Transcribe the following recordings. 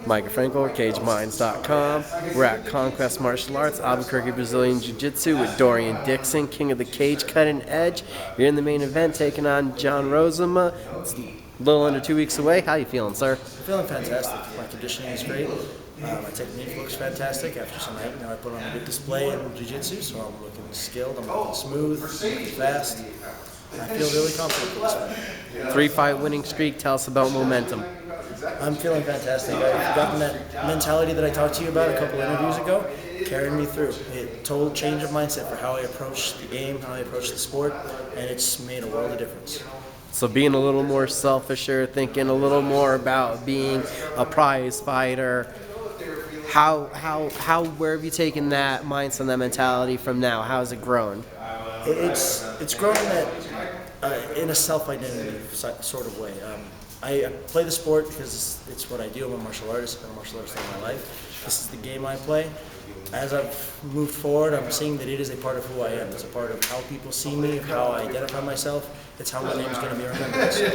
Micah Frankel, CageMinds.com. We're at Conquest Martial Arts, Albuquerque, Brazilian Jiu-Jitsu with Dorian Dixon, King of the Cage, Cutting Edge. You're in the main event taking on Josh Rozema. It's a little under 2 weeks away. How you feeling, sir? Feeling fantastic. My conditioning is great. My technique looks fantastic. After tonight, I put on a good display in Jiu-Jitsu, so I'm looking skilled, I'm looking smooth, looking fast. I feel really confident for this fight. 3-fight winning streak. Tell us about momentum. I'm feeling fantastic. I've gotten that mentality that I talked to you about a couple interviews ago, carrying me through. A total change of mindset for how I approach the game, how I approach the sport, and it's made a world of difference. So being a little more selfisher, thinking a little more about being a prize fighter, where have you taken that mindset and that mentality from now? How has it grown? It's grown in a self-identity sort of way. I play the sport because it's what I do. I'm a martial artist. I've been a martial artist all my life. This is the game I play. As I've moved forward, I'm seeing that it is a part of who I am. It's a part of how people see me, how I identify myself. It's how my name's going to be remembered. So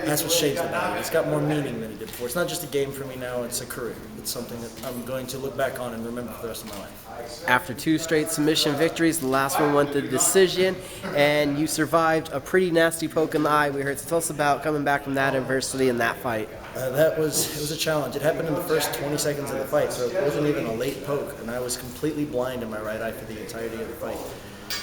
that's what's changed about it. It's got more meaning than it did before. It's not just a game for me now, it's a career. It's something that I'm going to look back on and remember for the rest of my life. After 2 straight submission victories, the last one went to decision, and you survived a pretty nasty poke in the eye, we heard. So tell us about coming back from that adversity in that fight. It was a challenge. It happened in the first 20 seconds of the fight, so it wasn't even a late poke, and I was completely blind in my right eye for the entirety of the fight.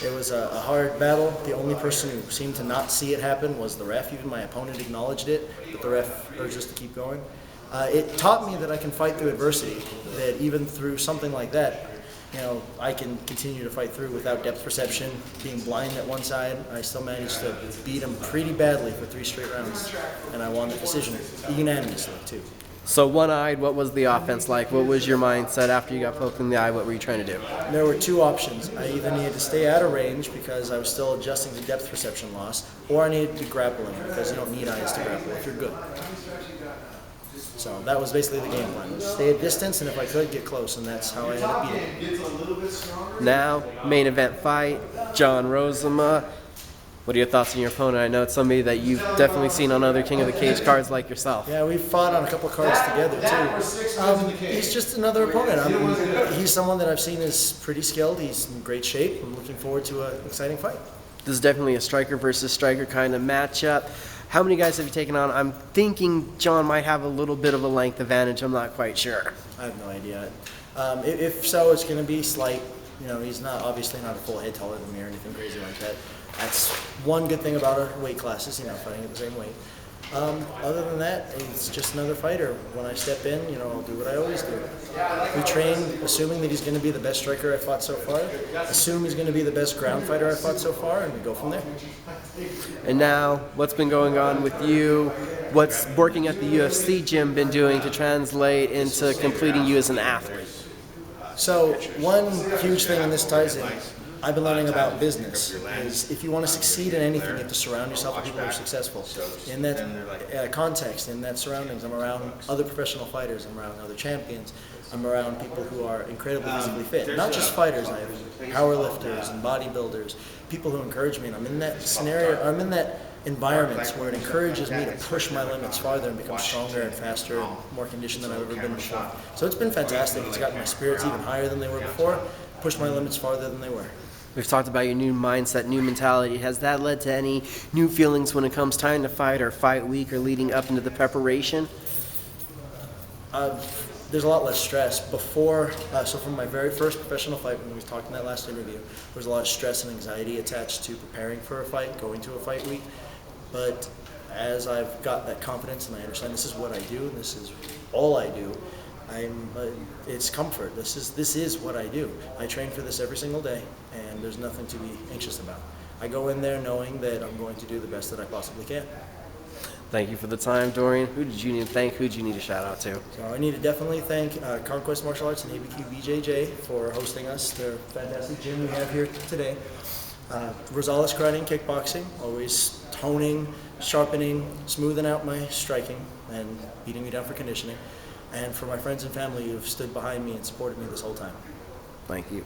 It was a hard battle. The only person who seemed to not see it happen was the ref. Even my opponent acknowledged it, but the ref urged us to keep going. It taught me that I can fight through adversity, that even through something like that, I can continue to fight through without depth perception, being blind at one side. I still managed to beat him pretty badly for 3 straight rounds, and I won the decision unanimously, too. So one-eyed, what was the offense like? What was your mindset after you got poked in the eye? What were you trying to do? There were 2 options. I either needed to stay out of range because I was still adjusting to depth perception loss, or I needed to grapple him because you don't need eyes to grapple if you're good. So that was basically the game plan. Stay at distance, and if I could, get close, and that's how I ended up beating him. Now, main event fight, Josh Rozema. What are your thoughts on your opponent? I know it's somebody that you've definitely seen on other King of the Cage cards like yourself. Yeah, we've fought on a couple cards together, too. He's just another opponent. He's someone that I've seen is pretty skilled. He's in great shape. I'm looking forward to an exciting fight. This is definitely a striker versus striker kind of matchup. How many guys have you taken on? I'm thinking John might have a little bit of a length advantage. I'm not quite sure. I have no idea. If so, it's going to be slight. He's obviously not a full head taller than me or anything crazy like that. That's one good thing about our weight classes, fighting at the same weight. Other than that, he's just another fighter. When I step in, I'll do what I always do. We train assuming that he's going to be the best striker I've fought so far, assume he's going to be the best ground fighter I've fought so far, and we go from there. And now, what's been going on with you? What's working at the UFC gym been doing to translate into completing you as an athlete? So one huge thing, and this ties in, I've been learning about business, is if you want to succeed in anything, you have to surround yourself with people who are successful. In that context, in that surroundings, I'm around other professional fighters, I'm around other champions, I'm around people who are incredibly physically fit. Not just fighters, I have power lifters and bodybuilders, people who encourage me, and I'm in that scenario, I'm in that environment where it encourages me to push my limits farther and become stronger and faster and more conditioned than I've ever been before. So it's been fantastic. It's gotten my spirits even higher than they were before, pushed my limits farther than they were. We've talked about your new mindset, new mentality. Has that led to any new feelings when it comes time to fight or fight week or leading up into the preparation? There's a lot less stress. Before, so from my very first professional fight, when we talked in that last interview, there was a lot of stress and anxiety attached to preparing for a fight, going to a fight week. But as I've got that confidence and I understand this is what I do and this is all I do, it's comfort. This is what I do. I train for this every single day, and there's nothing to be anxious about. I go in there knowing that I'm going to do the best that I possibly can. Thank you for the time, Dorian. Who did you need to thank? Who did you need to shout out to? So I need to definitely thank Conquest Martial Arts and ABQ BJJ for hosting us. They're a fantastic gym we have here today. Rosales Karate and Kickboxing, always toning, sharpening, smoothing out my striking, and beating me down for conditioning. And for my friends and family who have stood behind me and supported me this whole time. Thank you.